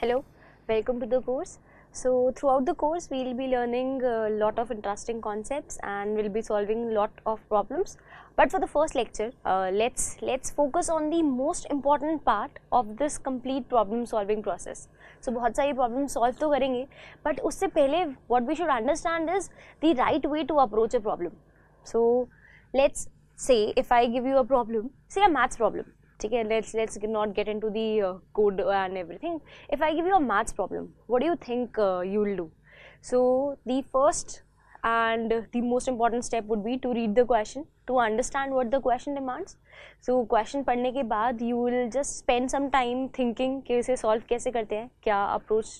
Hello, welcome to the course. So throughout the course we will be learning a lot of interesting concepts and we'll be solving a lot of problems. But for the first lecture, let's focus on the most important part of this complete problem solving process. So बहुत सारी problem solve तो करेंगे, but उससे पहले what we should understand is the right way to approach a problem. So let's say if I give you a problem, say a maths problem. ठीक है, let's not get into the code and everything. If I give you a maths problem, what do you think you will do? So the first and the most important step would be to read the question, to understand what the question demands. So question पढ़ने के बाद you will just spend some time thinking कि इसे solve कैसे करते हैं, क्या approach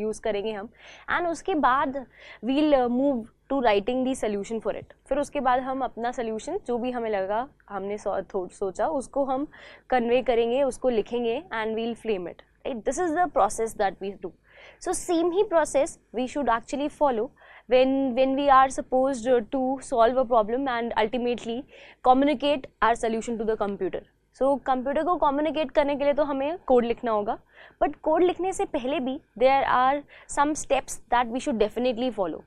use करेंगे हम, and उसके बाद we'll move to writing the solution for it. फिर उसके बाद हम अपना सोल्यूशन जो भी हमें लगा हमने सोचा उसको हम कन्वे करेंगे, उसको लिखेंगे and we'll frame it. Right, this is the process that we do. So same ही process we should actually follow when we are supposed to solve a problem and ultimately communicate our solution to the computer. So computer को communicate करने के लिए तो हमें code लिखना होगा, but code लिखने से पहले भी there are some steps that we should definitely follow.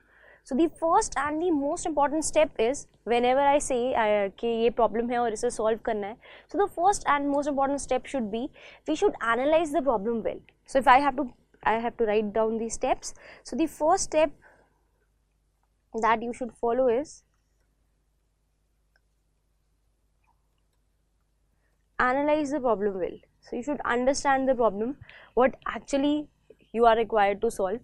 So the first and the most important step is whenever I say कि ये problem है और इसे solve करना है, so the first and most important step should be we should analyze the problem well. So if I have to write down these steps. So the first step that you should follow is analyze the problem well. So you should understand the problem, what actually you are required to solve.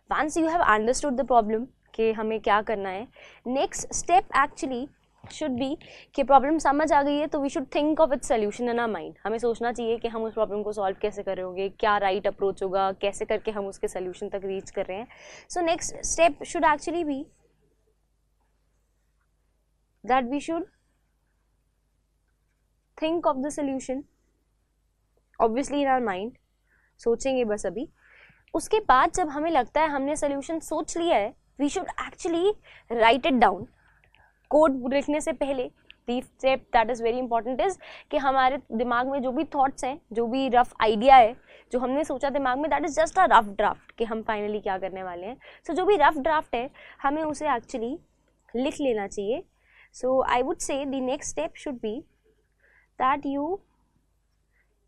Once you have understood the problem कि हमें क्या करना है, next step actually should be कि problem समझ आ गई है तो we should think of its solution in our mind. हमें सोचना चाहिए कि हम उस प्रॉब्लम को सॉल्व कैसे करेंगे, क्या राइट अप्रोच होगा, कैसे करके हम उसके सोल्यूशन तक रीच कर रहे हैं. So next step should actually be that we should think of the solution obviously in our mind. सोचेंगे बस अभी. उसके बाद जब हमें लगता है हमने सोल्यूशन सोच लिया है, we should actually write it down. Code लिखने से पहले the step that is very important is कि हमारे दिमाग में जो भी thoughts हैं, जो भी rough idea है, जो हमने सोचा दिमाग में, that is just a rough draft कि हम finally क्या करने वाले हैं. So जो भी rough draft है हमें उसे actually लिख लेना चाहिए. So I would say the next step should be that you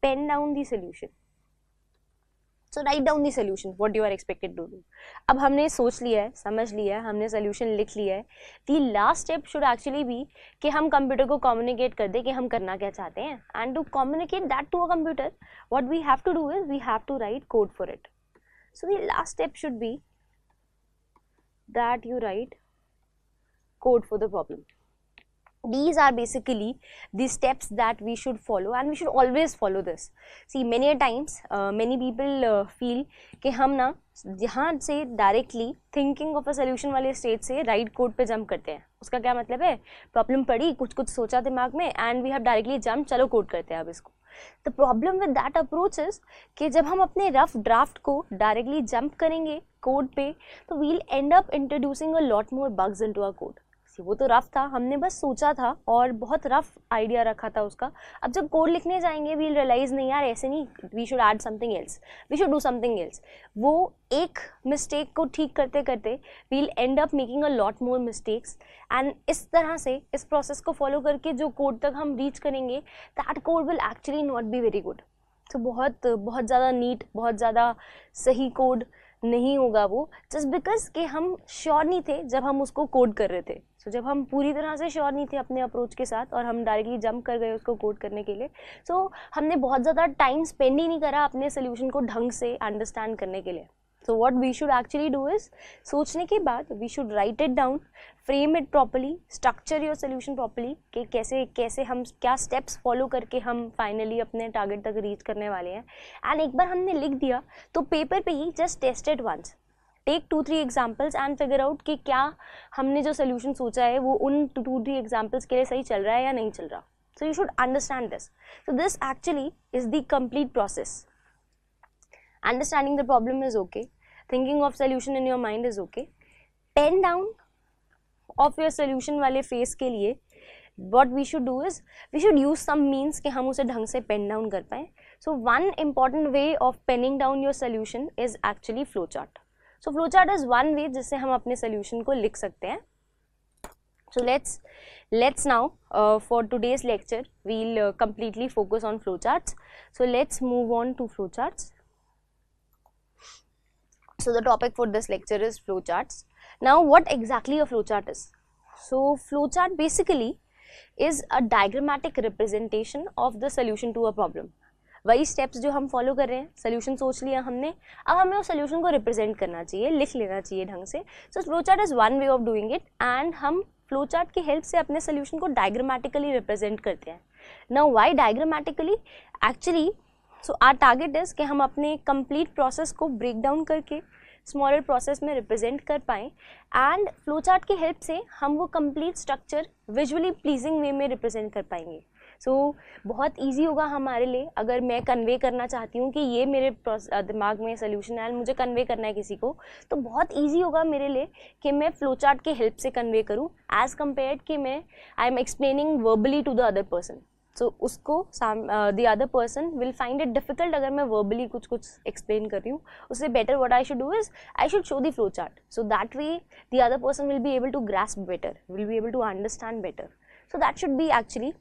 pen down the solution. So write down the solution, what you are expected to do. अब हमने सोच लिया है, समझ लिया है, हमने solution लिख लिया है. The last step should actually be कि हम कंप्यूटर को communicate कर दें कि हम करना क्या चाहते हैं. And to communicate that to a computer, what we have to do is we have to write code for it. So the last step should be that you write code for the problem. These are basically the steps that we should follow and we should always follow this. See, many a times many people feel कि हम ना यहाँ से directly thinking of a solution वाले stage से right code पे jump करते हैं. उसका क्या मतलब है, प्रॉब्लम पड़ी, कुछ सोचा दिमाग में and we have directly jump, चलो कोड करते हैं अब इसको. The problem with that approach is कि जब हम अपने रफ ड्राफ्ट को डायरेक्टली जंप करेंगे कोड पे तो we'll end up introducing a lot more bugs into our code. वो तो रफ था, हमने बस सोचा था और बहुत रफ आइडिया रखा था उसका. अब जब कोड लिखने जाएंगे वील रियलाइज नहीं यार ऐसे नहीं, we should add something else, we should do something else. वो एक मिस्टेक को ठीक करते करते we'll end up making a lot more mistakes. And इस तरह से इस प्रोसेस को फॉलो करके जो कोड तक हम रीच करेंगे that code will actually not be very good. तो बहुत ज़्यादा नीट, बहुत ज़्यादा सही कोड नहीं होगा वो, जस्ट बिकॉज कि हम श्योर नहीं थे जब हम उसको कोड कर रहे थे. सो जब हम पूरी तरह से श्योर नहीं थे अपने अप्रोच के साथ और हम डायरेक्टली जंप कर गए उसको कोड करने के लिए, सो हमने बहुत ज़्यादा टाइम स्पेंड ही नहीं करा अपने सोल्यूशन को ढंग से अंडरस्टैंड करने के लिए. So what we should actually do is, सोचने के बाद we should write it down, frame it properly, structure your solution properly कि कैसे हम क्या स्टेप्स फॉलो करके हम फाइनली अपने टारगेट तक रीच करने वाले हैं. एंड एक बार हमने लिख दिया तो पेपर पे ही just test it once, take 2-3 examples and figure out कि क्या हमने जो सोल्यूशन सोचा है वो उन 2-3 एग्जाम्पल्स के लिए सही चल रहा है या नहीं चल रहा. So you should understand this. So this actually is the complete process. Understanding the problem is okay, thinking of solution in your mind is okay. Pen down of your solution वाले फेस के लिए what we should do is we should use some means कि हम उसे ढंग से pen down कर पाएँ. So one important way of penning down your solution is actually flowchart. So flowchart is one way जिससे हम अपने solution को लिख सकते हैं. So let's now for today's lecture we'll completely focus on flowcharts. So let's move on to flowcharts. So the topic for this lecture is flowcharts. Now what exactly a flowchart is? So flowchart basically is a diagrammatic representation of the solution to a problem. वही steps जो हम follow कर रहे हैं, solution सोच लिया हमने, अब हमें उस सोल्यूशन को रिप्रेजेंट करना चाहिए, लिख लेना चाहिए ढंग से. So flowchart is one way of doing it and हम फ्लोचार्ट की हेल्प से अपने सोल्यूशन को डायग्रामेटिकली रिप्रेजेंट करते हैं. Now why diagrammatically? Actually so our target is कि हम अपने कंप्लीट प्रोसेस को ब्रेक डाउन करके स्मॉलर प्रोसेस में रिप्रेजेंट कर पाएँ एंड फ्लोचार्ट की हेल्प से हम वो complete structure visually pleasing way में रिप्रेजेंट कर पाएंगे. सो बहुत ईजी होगा हमारे लिए. अगर मैं कन्वे करना चाहती हूँ कि ये मेरे दिमाग में सोल्यूशन है, मुझे कन्वे करना है किसी को, तो बहुत ईजी होगा मेरे लिए कि मैं फ्लोचार्ट के हेल्प से कन्वे करूँ एज कम्पेयर्ड कि मैं I am explaining verbally to the other person. So उसको the other person will find it difficult अगर मैं वर्बली कुछ एक्सप्लेन कर रही हूँ. उससे better what I should do is I should show the flowchart so that way the other person will be able to grasp better, will be able to understand better. So that should be actually,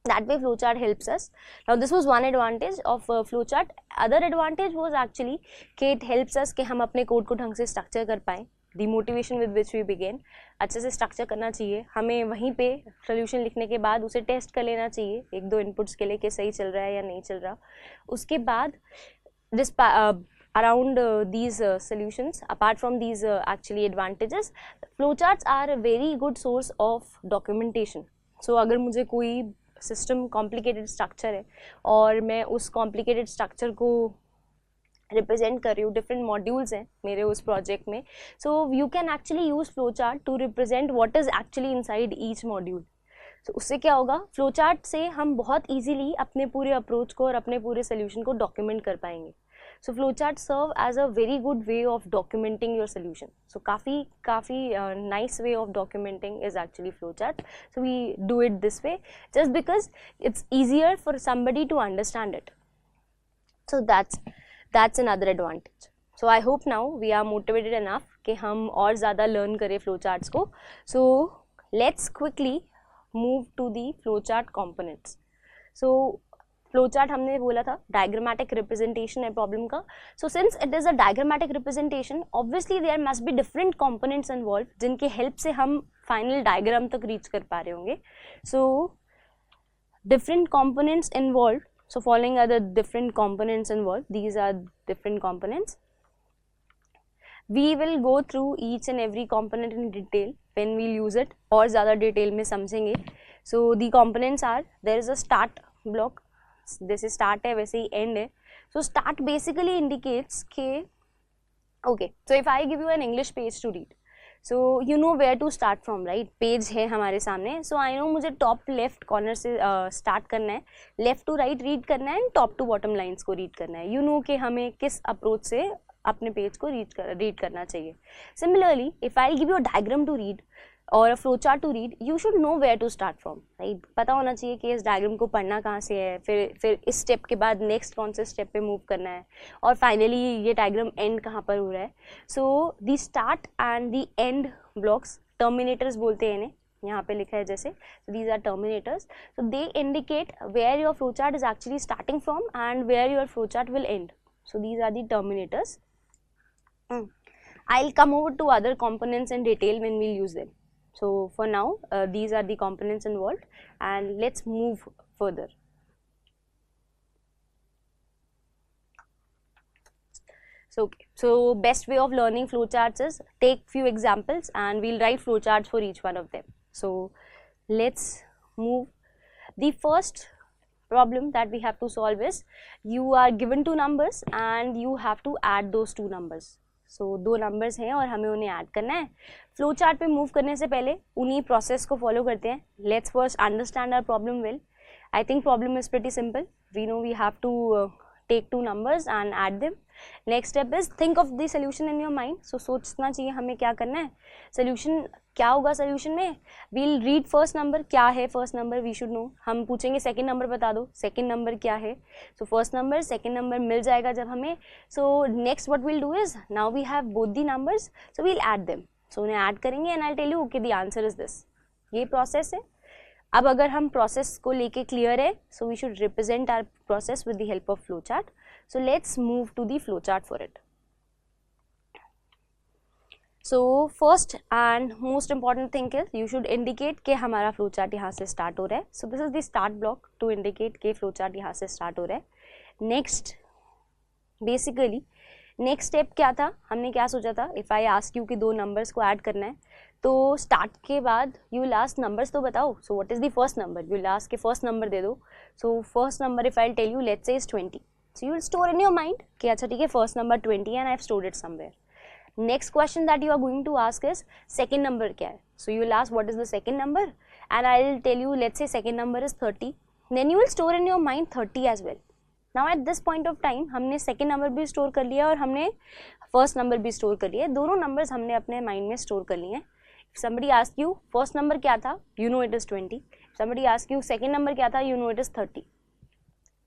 that way flowchart helps us. Now this was one advantage of flowchart. Other advantage was actually कि it helps us कि हम अपने code को ढंग से structure कर पाएँ. The motivation with which we begin, अच्छे से स्ट्रक्चर करना चाहिए. हमें वहीं पे सोल्यूशन लिखने के बाद उसे टेस्ट कर लेना चाहिए एक दो इनपुट्स के लिए कि सही चल रहा है या नहीं चल रहा. उसके बाद around these solutions, apart from these actually advantages, flowcharts are a very good source of documentation. So अगर मुझे कोई सिस्टम कॉम्प्लिकेटेड स्ट्रक्चर है और मैं उस कॉम्प्लिकेटेड स्ट्रक्चर को रिप्रेजेंट कर रही हूँ, डिफरेंट मॉड्यूल्स हैं मेरे उस प्रोजेक्ट में, so you can actually use flowchart to represent what is actually inside each module. तो उससे क्या होगा, फ्लोचार्ट से हम बहुत ईजीली अपने पूरे अप्रोच को और अपने पूरे सोल्यूशन को डॉक्यूमेंट कर पाएंगे. So flowchart serve as a very good way of documenting your solution. So काफ़ी nice way of documenting is actually flowchart. So we do it this way just because it's easier for somebody to understand it. So that's another advantage. So I hope now we are motivated enough कि हम और ज़्यादा learn करें flowcharts को. So let's quickly move to the flowchart components. So flowchart हमने बोला था diagrammatic representation है प्रॉब्लम का. So since it is a diagrammatic representation, obviously there must be different components involve जिनके हेल्प से हम फाइनल डायग्राम तक रीच कर पा रहे होंगे. So different components involved. So following are the different components involved. These are different components. We will go through each and every component in detail when we'll use it. और ज़्यादा detail में समझेंगे. So the components are, there is a start block. जैसे start है वैसे ही end है. So start basically indicates के okay, so if I give you an English page to read, so you know where to start from, right. Page है हमारे सामने. So I know मुझे टॉप लेफ्ट कॉर्नर से start करना है, left to right read करना है and top to bottom lines को रीड करना है. यू नो कि हमें किस अप्रोच से अपने पेज को रीड करना चाहिए. Similarly if I give you a diagram to read और a flowchart to read, you should know where to start from, right. पता होना चाहिए कि इस डायग्राम को पढ़ना कहाँ से है, फिर इस स्टेप के बाद नेक्स्ट कौन से स्टेप पे मूव करना है, और फाइनली ये डायग्राम एंड कहाँ पर हो रहा है. So the start and the end blocks, terminators बोलते हैं इन्हें, यहाँ पे लिखा है जैसे. So these are terminators. So they indicate where your flow chart is actually starting from and where your flow chart will end. So these are the terminators. I'll come over to other components in detail when we'll use them. So for now, these are the components involved, and let's move further. So best way of learning flowcharts is take few examples and we'll write flowcharts for each one of them. So let's move. The first problem that we have to solve is you are given two numbers and you have to add those two numbers. सो दो numbers हैं और हमें उन्हें add करना है. Flow chart पे move करने से पहले उन्हीं प्रोसेस को फॉलो करते हैं. Let's first understand our problem well. I think problem is pretty simple. We know we have to take two numbers and add them. Next step is think of the solution in your mind. So सोचना चाहिए हमें क्या करना है, solution क्या होगा solution में. We'll read first number, क्या है first number we should know. हम पूछेंगे सेकंड नंबर बता दो, सेकंड नंबर क्या है. So first number second number मिल जाएगा जब हमें. So next what we'll do is, now we have both the numbers, so we'll add them. So उन्हें ऐड करेंगे and I tell you okay the answer is this. ये process है. अब अगर हम प्रोसेस को लेके क्लियर है, so we should represent our process with the help of flowchart. So let's move to the flow chart for it. So first and most important thing is you should indicate कि हमारा flow chart यहाँ से start हो रहा है. So this is the start block to indicate कि flow chart यहाँ से स्टार्ट हो रहा है. नेक्स्ट बेसिकली नेक्स्ट स्टेप क्या था, हमने क्या सोचा था, इफ़ आई आस्क यू कि दो नंबर्स को ऐड करना है तो स्टार्ट के बाद यू लास्ट नंबर्स तो बताओ. So what is the first number, you last के फर्स्ट नंबर दे दो. So first number if I tell you let's say is 20. So you will store in your mind कि अच्छा ठीक है first number 20 and I have stored it somewhere. Next question that you are going to ask is second number क्या है. So you will ask what is the second number and I will tell you let's say second number is 30. Then you will store in your mind 30 as well. Now at this point of time हमने second number भी store कर लिया और हमने first number भी store कर लिया. दोनों नंबर्स हमने अपने माइंड में स्टोर कर लिए हैं. If somebody asks you first number क्या था, you know it is 20. If somebody asks you second number क्या था, you know it is 30.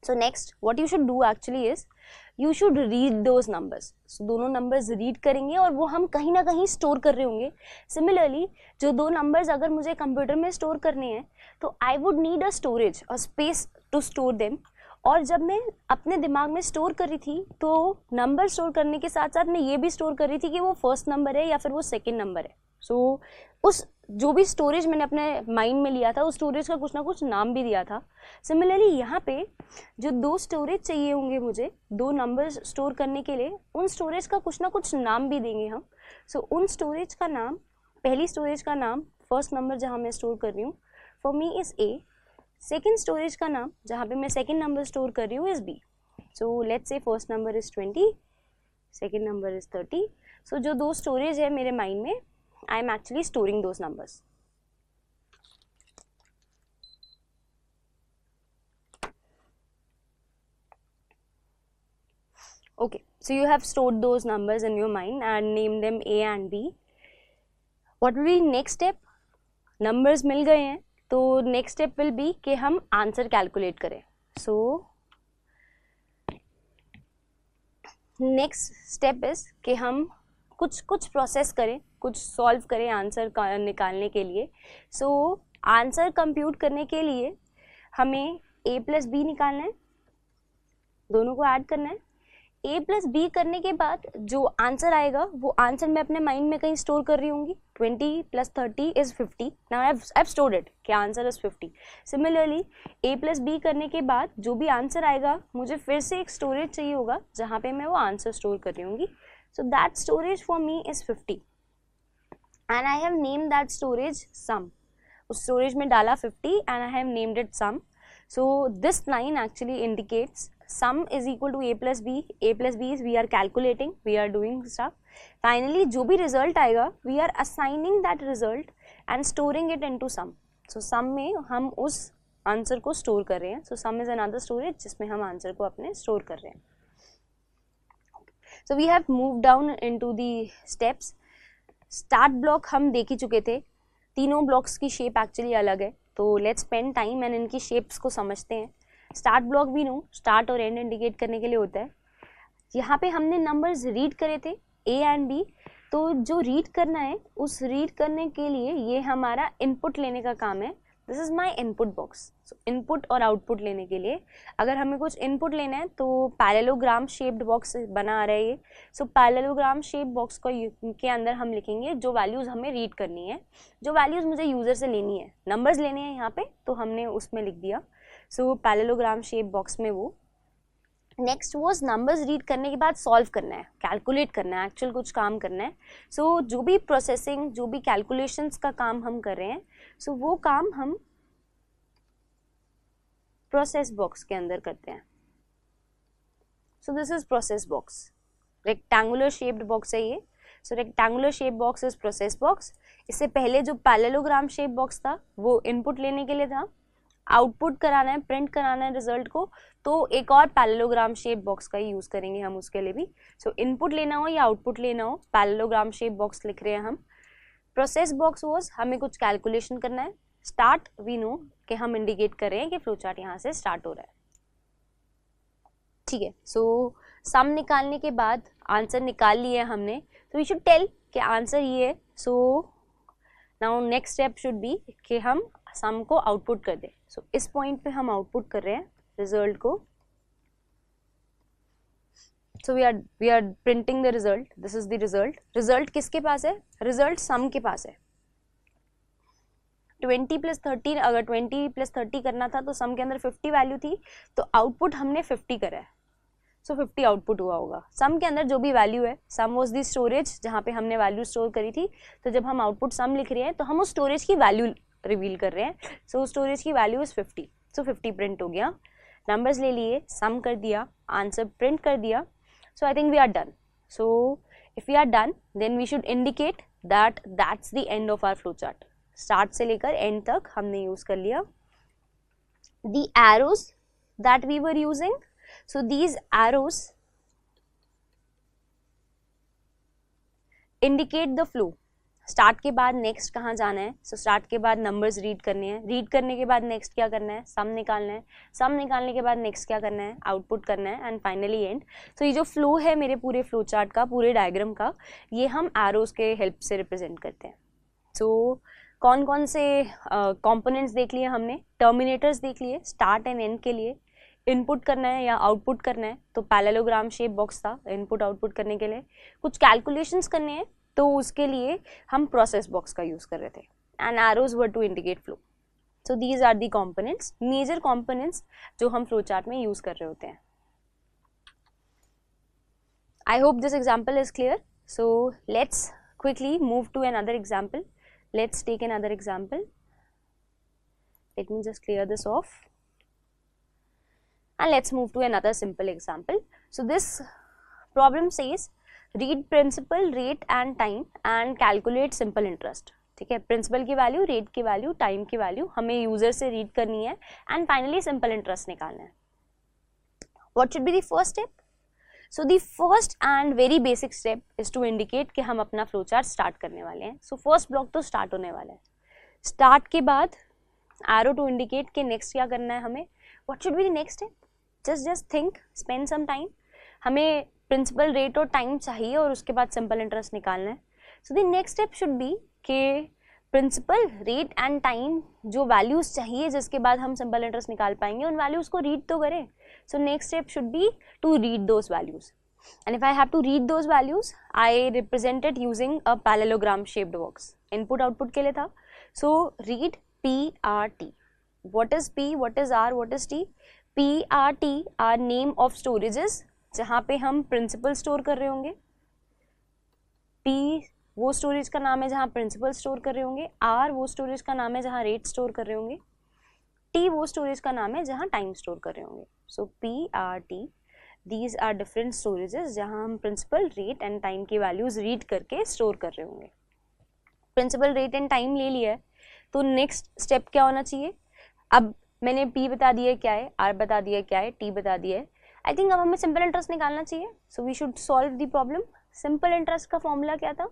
So next what you should do actually is you should read those numbers. So दोनों numbers read करेंगे और वो हम कहीं ना कहीं store कर रहे होंगे. Similarly जो दो numbers अगर मुझे कंप्यूटर में store करने हैं तो I would need a storage, a space to store them. और जब मैं अपने दिमाग में स्टोर कर रही थी तो नंबर स्टोर करने के साथ साथ मैं ये भी स्टोर कर रही थी कि वो फर्स्ट नंबर है या फिर वो सेकंड नंबर है. सो उस जो भी स्टोरेज मैंने अपने माइंड में लिया था उस स्टोरेज का कुछ ना कुछ नाम भी दिया था. सिमिलरली यहाँ पे जो दो स्टोरेज चाहिए होंगे मुझे दो नंबर स्टोर करने के लिए, उन स्टोरेज का कुछ ना कुछ नाम भी देंगे हम. सो उन स्टोरेज का नाम, पहली स्टोरेज का नाम फर्स्ट नंबर जहाँ मैं स्टोर कर रही हूँ for me is a. Second storage का नाम जहाँ पे मैं सेकेंड नंबर स्टोर कर रही हूँ is B. So let's say first number is 20, second number is 30. So जो दो स्टोरेज है मेरे माइंड में, I am actually storing those numbers. Okay, so you have stored those numbers in your mind and named them A and B. What will be next step? Numbers मिल गए हैं तो next step will be कि हम answer calculate करें. So next step is कि हम कुछ process करें, कुछ सॉल्व करें आंसर निकालने के लिए. सो आंसर कंप्यूट करने के लिए हमें a प्लस बी निकालना है, दोनों को ऐड करना है. a प्लस बी करने के बाद जो आंसर आएगा वो आंसर मैं अपने माइंड में कहीं स्टोर कर रही होंगी. 20 plus 30 is 50. Now I have stored it कि answer is 50. Similarly a plus B करने के बाद जो भी आंसर आएगा मुझे फिर से एक स्टोरेज चाहिए होगा जहाँ पे मैं वो आंसर स्टोर कर रही होंगी. So that storage for me is 50 and I have named that storage sum. उस स्टोरेज में डाला 50 and I have named it sum. So this line actually indicates sum is equal to a plus b. a plus b is we are calculating, we are doing stuff. Finally जो भी result आएगा we are assigning that result and storing it into sum. So sum में हम उस answer को store कर रहे हैं. So sum is another storage जिसमें हम आंसर को अपने स्टोर कर रहे हैं. So we have moved down into the steps. Start block हम देख ही चुके थे. तीनों ब्लॉक्स की शेप एक्चुअली अलग है तो लेट्स स्पेंड टाइम एंड इनकी शेप्स को समझते हैं. स्टार्ट ब्लॉक भी नो स्टार्ट और एंड इंडिकेट करने के लिए होता है. यहाँ पे हमने नंबर्स रीड करे थे ए एंड बी, तो जो रीड करना है उस रीड करने के लिए ये हमारा इनपुट लेने का काम है. This is my input box. So input और आउटपुट लेने के लिए अगर हमें कुछ इनपुट लेना है तो पैरेललोग्राम शेप्ड बॉक्स बना आ रहा है ये. सो पैरेललोग्राम शेप बॉक्स को के अंदर हम लिखेंगे जो वैल्यूज़ हमें रीड करनी है, जो वैल्यूज़ मुझे यूज़र से लेनी है. नंबर्स लेने हैं यहाँ पे तो हमने उसमें लिख दिया. सो पैरेललोग्राम शेप बॉक्स में वो. नेक्स्ट वॉज नंबर्स रीड करने के बाद सॉल्व करना है, कैलकुलेट करना है, एक्चुअल कुछ काम करना है. सो जो भी प्रोसेसिंग जो भी कैलकुलेशंस का काम हम कर रहे हैं सो वो काम हम प्रोसेस बॉक्स के अंदर करते हैं. So this is process box. Rectangular shaped box है ये. So rectangular shape box is process box. इससे पहले जो पैरेललोग्राम शेप बॉक्स था वो इनपुट लेने के लिए था आउटपुट कराना है, प्रिंट कराना है रिजल्ट को, तो एक और पैरेललोग्राम शेप बॉक्स का ही यूज करेंगे हम उसके लिए भी। सो इनपुट लेना हो या आउटपुट लेना हो, पैरेललोग्राम शेप बॉक्स लिख रहे हैं हम। प्रोसेस बॉक्स वाज हमें कुछ कैलकुलेशन करना है। स्टार्ट वी नो कि हम इंडिकेट कर रहे हैं कि फ्लो चार्ट यहाँ से स्टार्ट हो रहा है, ठीक है। सो सम निकालने के बाद आंसर निकाल लिया है हमने, तो वी शुड टेल कि आंसर ये है। So now next step should be कि हम सम को आउटपुट कर दें। सो इस पॉइंट पे हम आउटपुट कर रहे हैं रिजल्ट को। So we are printing the result, this is the result. Result किसके पास है? रिजल्ट सम के पास है। 20 + 30, अगर 20 + 30 करना था तो सम के अंदर 50 वैल्यू थी, तो आउटपुट हमने 50 करा है। सो 50 आउटपुट हुआ होगा। सम के अंदर जो भी वैल्यू है, सम वाज द स्टोरेज जहाँ पे हमने वैल्यू स्टोर करी थी, तो जब हम आउटपुट सम लिख रहे हैं तो हम उस स्टोरेज की वैल्यू रिवील कर रहे हैं। सो स्टोरेज की वैल्यू इज 50। सो 50 प्रिंट हो गया, नंबर्स ले लिए, सम कर दिया, आंसर प्रिंट कर दिया। So I think we are done. So if we are done then we should indicate that that's the end of our flow chart. Start से लेकर एंड तक हमने यूज कर लिया। The arrows that we were using, so these arrows indicate the flow। Start के बाद next कहाँ जाना है? सो स्टार्ट के बाद नंबर्स रीड करने हैं, रीड करने के बाद नेक्स्ट क्या करना है? सम निकालना है, सम निकालने के बाद नेक्स्ट क्या करना है? आउटपुट करना है, एंड फाइनली एंड। तो ये जो फ्लो है मेरे पूरे फ्लो चार्ट का, पूरे डायग्राम का, ये हम एरोज के हेल्प से रिप्रेजेंट करते हैं। सो कौन कौन से कंपोनेंट्स देख लिए हमने? टर्मिनेटर्स देख लिए स्टार्ट एंड एंड के लिए। इनपुट करना है या आउटपुट करना है तो पैरेललोग्राम शेप बॉक्स था इनपुट आउटपुट करने के लिए। कुछ कैलकुलेशंस करने हैं तो उसके लिए हम प्रोसेस बॉक्स का यूज कर रहे थे, and arrows were to indicate flow. So these are the components, major components जो हम फ्लो चार्ट में यूज कर रहे होते हैं। I hope this example is clear. So let's quickly move to another example. Let's take another example. Let me just clear this off. And let's move to another simple example. So this problem says read principal, rate and time and calculate simple interest. ठीक है, principal की value, rate की value, time की value हमें user से read करनी है, and finally simple interest निकालना है। What should be the first step? So the first and very basic step is to indicate कि हम अपना फ्लो चार्ट स्टार्ट करने वाले हैं। सो फर्स्ट ब्लॉक तो स्टार्ट होने वाला है। स्टार्ट के बाद एरो टू इंडिकेट कि नेक्स्ट क्या करना है हमें। What should be the next step? Just think, spend some time. हमें प्रिंसिपल, रेट और टाइम चाहिए और उसके बाद सिंपल इंटरेस्ट निकालना है। So the next step should be कि प्रिंसिपल, रेट एंड टाइम जो वैल्यूज चाहिए जिसके बाद हम सिंपल इंटरेस्ट निकाल पाएंगे, उन वैल्यूज को रीड तो करें। So next step should be to read those values, and if I have to read those values I represented using a parallelogram shaped box. Input output के लिए था। So read PRT. What is P? What is R? What is T? PRT are name of storages जहाँ पे हम principal store कर रहे होंगे। P वो स्टोरेज का नाम है जहाँ प्रिंसिपल स्टोर कर रहे होंगे। R वो स्टोरेज का नाम है जहाँ रेट स्टोर कर रहे होंगे। T वो स्टोरेज का नाम है जहाँ टाइम स्टोर कर रहे होंगे। सो PRT, these are different storages जहाँ हम प्रिंसिपल, रेट एंड टाइम की वैल्यूज रीड करके स्टोर कर रहे होंगे। प्रिंसिपल, रेट एंड टाइम ले लिया है, तो नेक्स्ट स्टेप क्या होना चाहिए? अब मैंने P बता दिया क्या है, R बता दिया क्या है, T बता दिया है। आई थिंक अब हमें सिंपल इंटरेस्ट निकालना चाहिए। So we should solve the problem. Simple interest का फॉर्मूला क्या था?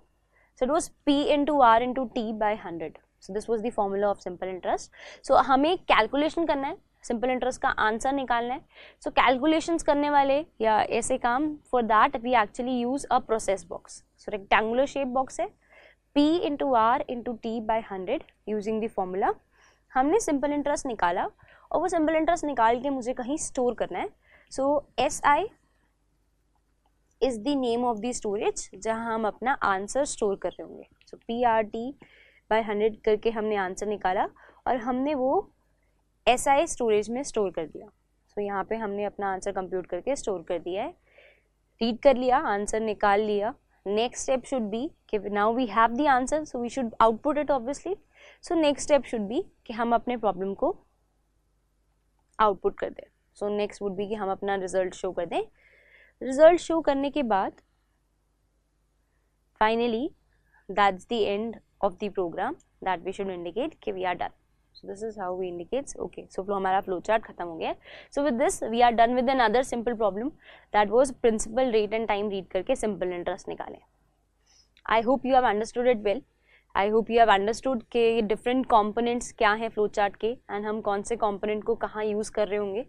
So it was P into R into T by 100. So this was the formula of simple interest. So हमें calculation करना है, सिंपल इंटरेस्ट का answer निकालना है। सो calculations करने वाले या ऐसे काम, for that we actually use a process box. So rectangular shape box है, P into R into T by 100 using the formula. हमने सिंपल इंटरेस्ट निकाला और वो सिंपल इंटरेस्ट निकाल के मुझे कहीं स्टोर करना है। सो SI is the name of the storage जहाँ हम अपना आंसर स्टोर कर रहे होंगे। सो PRT by 100 करके हमने आंसर निकाला और हमने वो SI स्टोरेज में स्टोर कर दिया। सो यहाँ पे हमने अपना आंसर कंप्यूट करके स्टोर कर दिया है, रीड कर लिया, आंसर निकाल लिया। Next step should be कि now we have the answer, so we should output it obviously. So next step should be कि हम अपने प्रॉब्लम को आउटपुट कर दें। So next would be कि हम अपना रिजल्ट शो कर दें। रिजल्ट शो करने के बाद finally that's the end of the program that we should indicate कि we are done. So this is how we indicates. Okay, so हमारा flow chart खत्म हो गया है. So with this we are done with another simple problem that was principal, rate and time read करके simple interest निकाले. I hope you have understood it well. I hope you have understood के different components क्या हैं flow chart के and हम कौन से component को कहाँ use कर रहे होंगे.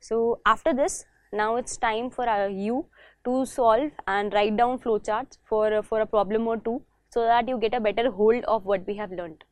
So after this, now it's time for you to solve and write down flow charts for a problem or two, so that you get a better hold of what we have learned.